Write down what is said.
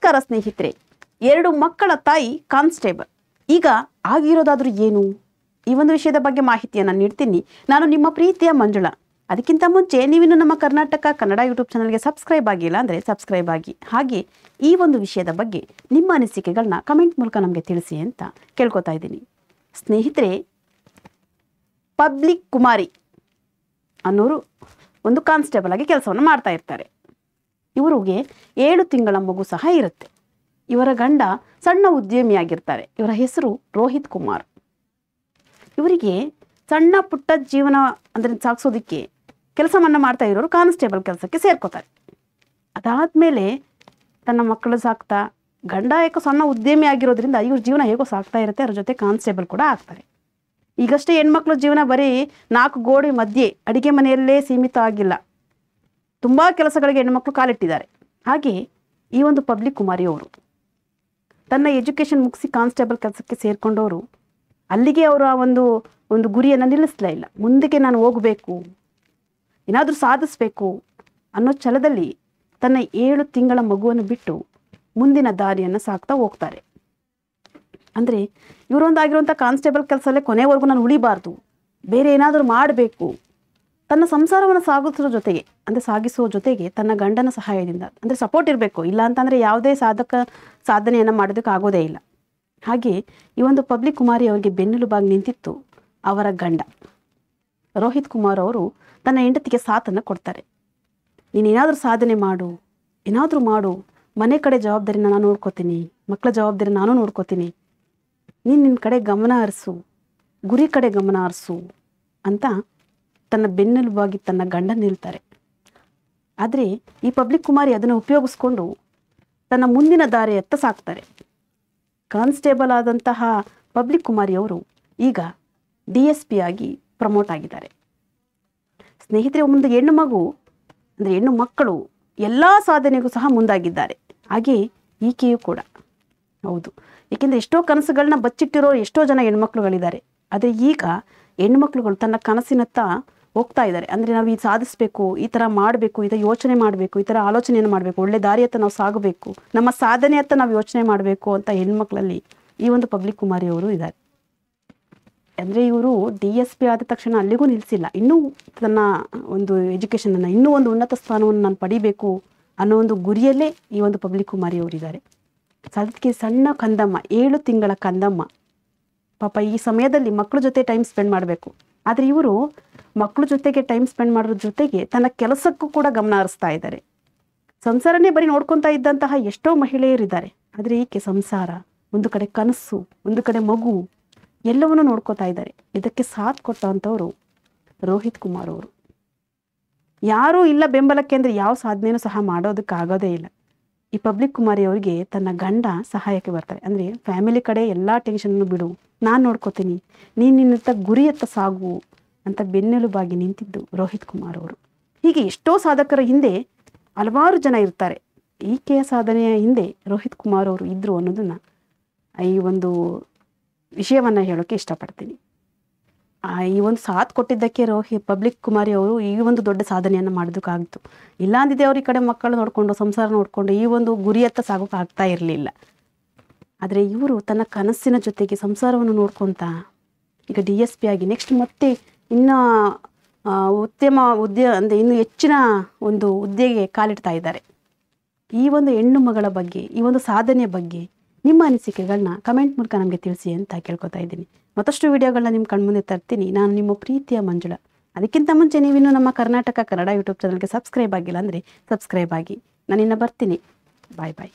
ನಮಸ್ಕಾರ ಸ್ನೇಹಿತರೆ. 2 ಮಕ್ಕಳ ತಾಯಿ ಕಾನ್ಸ್ಟೇಬಲ್. ಈಗ ಆಗಿರೋದಾದರೂ ಏನು? ಈ ಒಂದು ವಿಷಯದ ಬಗ್ಗೆ ಮಾಹಿತಿಯನ್ನು ನೀಡ್ತೀನಿ. ನಾನು ನಿಮ್ಮ ಪ್ರೀತಿಯ ಮಂಜುಳಾ. ಅದಕ್ಕಿಂತ ಮುಂಚೆ ನೀವಿನ್ನು ನಮ್ಮ ಕರ್ನಾಟಕ ಕನ್ನಡ ಯೂಟ್ಯೂಬ್ ಚಾನಲ್ಗೆ ಸಬ್ಸ್ಕ್ರೈಬ್ ಆಗಿಲ್ಲ ಅಂದರೆ ಸಬ್ಸ್ಕ್ರೈಬ್ ಆಗಿ. ಹಾಗೆ ಈ ಒಂದು ವಿಷಯದ ಬಗ್ಗೆ ನಿಮ್ಮ ಅನಿಸಿಕೆಗಳನ್ನ ಕಮೆಂಟ್ ಮೂಲಕ ನಮಗೆ ತಿಳಿಸಿ ಅಂತ ಕೇಳ್ಕೊತಾ ಇದ್ದೀನಿ. ಸ್ನೇಹಿತರೆ, ಪಬ್ಲಿಕ್ ಕುಮಾರಿ ಅನ್ನೋರು ಒಂದು ಕಾನ್ಸ್ಟೇಬಲ್ ಆಗಿ ಕೆಲಸವನ್ನು ಮಾಡ್ತಾ ಇರ್ತಾರೆ. ಇವರಿಗೆ 7 ತಿಂಗಳ ಮಗು ಸಹ ಇರುತ್ತೆ. ಇವರ ಗಂಡ ಸಣ್ಣ ಉದ್ಯಮಿಯಾಗಿರ್ತಾರೆ. ಇವರ ಹೆಸರು ರೋಹಿತ್ ಕುಮಾರ್. ಇವರಿಗೆ ಸಣ್ಣ ಪುಟ್ಟ ಜೀವನ ಅಂದರೆ ಸಾಗಿಸೋದಕ್ಕೆ ಕೆಲಸವನ್ನು ಮಾಡ್ತಾ ಇರೋರು ಕಾನ್ಸ್ಟೇಬಲ್ ಕೆಲಸಕ್ಕೆ ಸೇರ್ಕೋತಾರೆ. ಅದಾದಮೇಲೆ ತನ್ನ ಮಕ್ಕಳು ಸಾಕ್ತಾ, ಗಂಡ ಯಾಕೋ ಸಣ್ಣ ಉದ್ಯಮಿ ಆಗಿರೋದ್ರಿಂದ ಇವ್ರ ಜೀವನ ಹೇಗೋ ಸಾಕ್ತಾ ಇರುತ್ತೆ. ಅವ್ರ ಜೊತೆ ಕಾನ್ಸ್ಟೇಬಲ್ ಕೂಡ ಆಗ್ತಾರೆ. ಈಗಷ್ಟೇ ಹೆಣ್ಮಕ್ಳ ಜೀವನ ಬರೀ 4 ಗೋಡೆ ಮಧ್ಯೆ ಅಡಿಗೆ ಮನೆಯಲ್ಲೇ ಸೀಮಿತ ಆಗಿಲ್ಲ. ತುಂಬ ಕೆಲಸಗಳಿಗೆ ಹೆಣ್ಮಕ್ಳು ಕಾಲಿಟ್ಟಿದ್ದಾರೆ. ಹಾಗೆ ಈ ಒಂದು ಪಬ್ಲಿಕ್ ಕುಮಾರಿಯವರು ತನ್ನ ಎಜುಕೇಷನ್ ಮುಗಿಸಿ ಕಾನ್ಸ್ಟೇಬಲ್ ಕೆಲಸಕ್ಕೆ ಸೇರಿಕೊಂಡವರು ಅಲ್ಲಿಗೆ ಅವರ ಒಂದು ಗುರಿಯನ್ನು ನಿಲ್ಲಿಸಲೇ ಇಲ್ಲ. ಮುಂದಕ್ಕೆ ನಾನು ಹೋಗಬೇಕು, ಏನಾದರೂ ಸಾಧಿಸಬೇಕು ಅನ್ನೋ ಛಲದಲ್ಲಿ ತನ್ನ 7 ತಿಂಗಳ ಮಗುವನ್ನು ಬಿಟ್ಟು ಮುಂದಿನ ದಾರಿಯನ್ನು ಸಾಕ್ತಾ ಹೋಗ್ತಾರೆ. ಅಂದರೆ ಇವರೊಂದಾಗಿರುವಂಥ ಕಾನ್ಸ್ಟೇಬಲ್ ಕೆಲಸದಲ್ಲೇ ಕೊನೆವರೆಗೂ ನಾನು ಉಳಿಬಾರ್ದು, ಬೇರೆ ಏನಾದರೂ ಮಾಡಬೇಕು. ತನ್ನ ಸಂಸಾರವನ್ನು ಸಾಗಿಸೋ ಜೊತೆಗೆ ತನ್ನ ಗಂಡನ ಸಹಾಯದಿಂದ ಅಂದರೆ ಸಪೋರ್ಟ್ ಇರಬೇಕು. ಇಲ್ಲ ಅಂತಂದರೆ ಯಾವುದೇ ಸಾಧನೆಯನ್ನು ಮಾಡೋದಕ್ಕೆ ಆಗೋದೇ ಇಲ್ಲ. ಹಾಗೆ ಈ ಒಂದು ಪಬ್ಲಿಕ್ ಕುಮಾರಿ ಅವರಿಗೆ ಬೆನ್ನೆಲುಬಾಗಿ ನಿಂತಿತ್ತು ಅವರ ಗಂಡ ರೋಹಿತ್ ಕುಮಾರ್. ಅವರು ತನ್ನ ಹೆಂಡತಿಗೆ ಸಾಥನ್ನು ಕೊಡ್ತಾರೆ. ನೀನೇನಾದರೂ ಸಾಧನೆ ಮಾಡು, ಏನಾದರೂ ಮಾಡು, ಮನೆ ಕಡೆ ಜವಾಬ್ದಾರಿನ ನಾನು ನೋಡ್ಕೋತೀನಿ, ಮಕ್ಕಳ ಜವಾಬ್ದಾರಿ ನಾನು ನೋಡ್ಕೋತೀನಿ, ನಿನ್ನ ಕಡೆ ಗಮನ ಹರಿಸು, ಗುರಿ ಕಡೆ ಗಮನ ಹರಿಸು ಅಂತ ತನ್ನ ಬೆನ್ನೆಲುಬಾಗಿ ತನ್ನ ಗಂಡ ನಿಲ್ತಾರೆ. ಆದರೆ ಈ ಪಬ್ಲಿಕ್ ಕುಮಾರಿ ಅದನ್ನು ಉಪಯೋಗಿಸ್ಕೊಂಡು ತನ್ನ ಮುಂದಿನ ದಾರಿಯತ್ತ ಸಾಕ್ತಾರೆ. ಕಾನ್ಸ್ಟೇಬಲ್ ಆದಂತಹ ಪಬ್ಲಿಕ್ ಕುಮಾರಿಯವರು ಈಗ DSP ಆಗಿ ಪ್ರಮೋಟ್ ಆಗಿದ್ದಾರೆ. ಸ್ನೇಹಿತರೆ, ಒಂದು ಹೆಣ್ಣು ಮಗು ಅಂದರೆ ಹೆಣ್ಣು ಮಕ್ಕಳು ಎಲ್ಲ ಸಾಧನೆಗೂ ಸಹ ಮುಂದಾಗಿದ್ದಾರೆ. ಹಾಗೆ ಈಕೆಯೂ ಕೂಡ ಹೌದು. ಏಕೆಂದರೆ ಎಷ್ಟೋ ಕನಸುಗಳನ್ನ ಬಚ್ಚಿಟ್ಟಿರೋ ಎಷ್ಟೋ ಜನ ಹೆಣ್ಮಕ್ಳುಗಳಿದ್ದಾರೆ. ಆದರೆ ಈಗ ಹೆಣ್ಮಕ್ಳುಗಳು ತನ್ನ ಕನಸಿನತ್ತ ಹೋಗ್ತಾ ಇದ್ದಾರೆ. ಅಂದರೆ ನಾವು ಇದು ಸಾಧಿಸಬೇಕು, ಈ ಥರ ಮಾಡಬೇಕು, ಈ ಥರ ಯೋಚನೆ ಮಾಡಬೇಕು, ಈ ಥರ ಆಲೋಚನೆಯನ್ನು ಮಾಡಬೇಕು, ಒಳ್ಳೆ ದಾರಿಯತ್ತ ನಾವು ಸಾಗಬೇಕು, ನಮ್ಮ ಸಾಧನೆಯತ್ತ ನಾವು ಯೋಚನೆ ಮಾಡಬೇಕು ಅಂತ ಹೆಣ್ಮಕ್ಳಲ್ಲಿ ಈ ಒಂದು ಪಬ್ಲಿಕ್ ಕುಮಾರಿಯವರು ಇದ್ದಾರೆ. ಅಂದರೆ ಇವರು DSP ಆದ ತಕ್ಷಣ ಅಲ್ಲಿಗೂ ನಿಲ್ಲಿಸಿಲ್ಲ. ಇನ್ನೂ ತನ್ನ ಒಂದು ಎಜುಕೇಷನನ್ನು, ಇನ್ನೂ ಒಂದು ಉನ್ನತ ಸ್ಥಾನವನ್ನು ನಾನು ಪಡಿಬೇಕು ಅನ್ನೋ ಒಂದು ಗುರಿಯಲ್ಲೇ ಈ ಒಂದು ಪಬ್ಲಿಕ್ ಕುಮಾರಿಯವರು ಇದ್ದಾರೆ. ಅದಕ್ಕೆ ಸಣ್ಣ ಕಂದಮ್ಮ, 7 ತಿಂಗಳ ಕಂದಮ್ಮ ಪಾಪ ಈ ಸಮಯದಲ್ಲಿ ಮಕ್ಕಳ ಜೊತೆ ಟೈಮ್ ಸ್ಪೆಂಡ್ ಮಾಡಬೇಕು. ಆದರೆ ಇವರು ಮಕ್ಕಳ ಜೊತೆಗೆ ಟೈಮ್ ಸ್ಪೆಂಡ್ ಮಾಡೋದ್ರ ಜೊತೆಗೆ ತನ್ನ ಕೆಲಸಕ್ಕೂ ಕೂಡ ಗಮನ ಹರಿಸ್ತಾ ಇದ್ದಾರೆ. ಸಂಸಾರನೇ ಬರೀ ನೋಡ್ಕೊತಾ ಇದ್ದಂತಹ ಎಷ್ಟೋ ಮಹಿಳೆಯರಿದ್ದಾರೆ. ಆದರೆ ಈಕೆ ಸಂಸಾರ, ಒಂದು ಕಡೆ ಕನಸು, ಒಂದು ಕಡೆ ಮಗು, ಎಲ್ಲವನ್ನೂ ನೋಡ್ಕೋತಾ ಇದ್ದಾರೆ. ಇದಕ್ಕೆ ಸಾಥ್ ಕೊಟ್ಟಂಥವ್ರು ರೋಹಿತ್ ಕುಮಾರ್ ಅವರು. ಯಾರೂ ಇಲ್ಲ ಬೆಂಬಲಕ್ಕೆ ಅಂದರೆ ಯಾವ ಸಾಧನೆಯೂ ಸಹ ಮಾಡೋದಕ್ಕಾಗೋದೇ ಇಲ್ಲ. ಈ ಪಬ್ಲಿಕ್ ಕುಮಾರಿ ಅವರಿಗೆ ತನ್ನ ಗಂಡ ಸಹಾಯಕ್ಕೆ ಬರ್ತಾರೆ. ಅಂದರೆ ಫ್ಯಾಮಿಲಿ ಕಡೆ ಎಲ್ಲ ಟೆನ್ಷನ್ನು ಬಿಡು, ನಾನು ನೋಡ್ಕೋತೀನಿ, ನಿನ್ನತ್ತ ಗುರಿಯತ್ತ ಸಾಗು ಅಂತ ಬೆನ್ನೆಲುಬಾಗಿ ನಿಂತಿದ್ದು ರೋಹಿತ್ ಕುಮಾರ್ ಅವರು. ಹೀಗೆ ಎಷ್ಟೋ ಸಾಧಕರ ಹಿಂದೆ ಹಲವಾರು ಜನ ಇರ್ತಾರೆ. ಈಕೆಯ ಸಾಧನೆಯ ಹಿಂದೆ ರೋಹಿತ್ ಕುಮಾರ್ ಅವರು ಇದ್ದರು ಅನ್ನೋದನ್ನು ಈ ಒಂದು ವಿಷಯವನ್ನು ಹೇಳೋಕ್ಕೆ ಇಷ್ಟಪಡ್ತೀನಿ. ಈ ಒಂದು ಸಾಥ್ ಕೊಟ್ಟಿದ್ದಕ್ಕೆ ಪಬ್ಲಿಕ್ ಕುಮಾರಿ ಅವರು ಈ ಒಂದು ದೊಡ್ಡ ಸಾಧನೆಯನ್ನು ಮಾಡೋದಕ್ಕಾಗಿತ್ತು. ಇಲ್ಲ ಅಂದಿದ್ದೆ ಅವ್ರು ಈ ಕಡೆ ಮಕ್ಕಳು ನೋಡಿಕೊಂಡು, ಸಂಸಾರ ನೋಡಿಕೊಂಡು ಈ ಒಂದು ಗುರಿಯತ್ತ ಸಾಗೋಕೆ ಆಗ್ತಾ ಇರಲಿಲ್ಲ. ಆದರೆ ಇವರು ತನ್ನ ಕನಸಿನ ಜೊತೆಗೆ ಸಂಸಾರವನ್ನು ನೋಡ್ಕೊತ ಈಗ DSP ಆಗಿ ನೆಕ್ಸ್ಟ್ ಮತ್ತೆ ಇನ್ನು ಅಂದರೆ ಇನ್ನೂ ಹೆಚ್ಚಿನ ಒಂದು ಹುದ್ದೆಗೆ ಕಾಲಿಡ್ತಾ ಇದ್ದಾರೆ. ಈ ಒಂದು ಹೆಣ್ಣು ಮಗಳ ಬಗ್ಗೆ, ಈ ಒಂದು ಸಾಧನೆಯ ಬಗ್ಗೆ ನಿಮ್ಮ ಅನಿಸಿಕೆಗಳನ್ನ ಕಮೆಂಟ್ ಮೂಲಕ ನಮಗೆ ತಿಳಿಸಿ ಅಂತ ಕೇಳ್ಕೊತಾ ಇದ್ದೀನಿ. ಮತ್ತಷ್ಟು ವಿಡಿಯೋಗಳನ್ನ ನಿಮ್ಮ ಕಣ್ಮುಂದೆ ತರ್ತೀನಿ. ನಾನು ನಿಮ್ಮ ಪ್ರೀತಿಯ ಮಂಜುಳಾ. ಅದಕ್ಕಿಂತ ಮುಂಚೆ ನೀವಿನ್ನೂ ನಮ್ಮ ಕರ್ನಾಟಕ ಕನ್ನಡ ಯೂಟ್ಯೂಬ್ ಚಾನಲ್ಗೆ ಸಬ್ಸ್ಕ್ರೈಬ್ ಆಗಿಲ್ಲ ಅಂದರೆ ಸಬ್ಸ್ಕ್ರೈಬ್ ಆಗಿ. ನಾನಿನ್ನು ಬರ್ತೀನಿ. ಬಾಯ್ ಬಾಯ್.